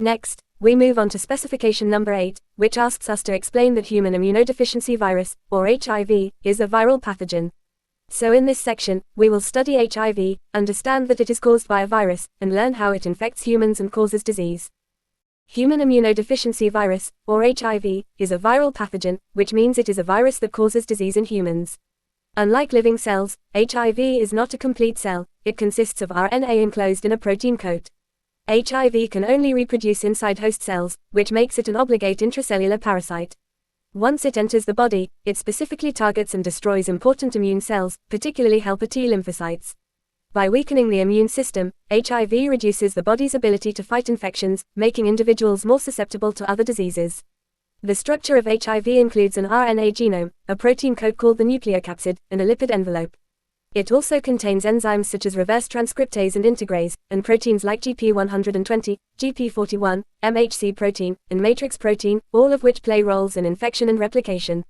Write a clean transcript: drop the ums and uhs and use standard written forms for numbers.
Next, we move on to specification number 8, which asks us to explain that human immunodeficiency virus, or HIV, is a viral pathogen. So in this section, we will study HIV, understand that it is caused by a virus, and learn how it infects humans and causes disease. Human immunodeficiency virus, or HIV, is a viral pathogen, which means it is a virus that causes disease in humans. Unlike living cells, HIV is not a complete cell, it consists of RNA enclosed in a protein coat. HIV can only reproduce inside host cells, which makes it an obligate intracellular parasite. Once it enters the body, it specifically targets and destroys important immune cells, particularly helper T lymphocytes. By weakening the immune system, HIV reduces the body's ability to fight infections, making individuals more susceptible to other diseases. The structure of HIV includes an RNA genome, a protein coat called the nucleocapsid, and a lipid envelope. It also contains enzymes such as reverse transcriptase and integrase, and proteins like GP120, GP41, MHC protein, and matrix protein, all of which play roles in infection and replication.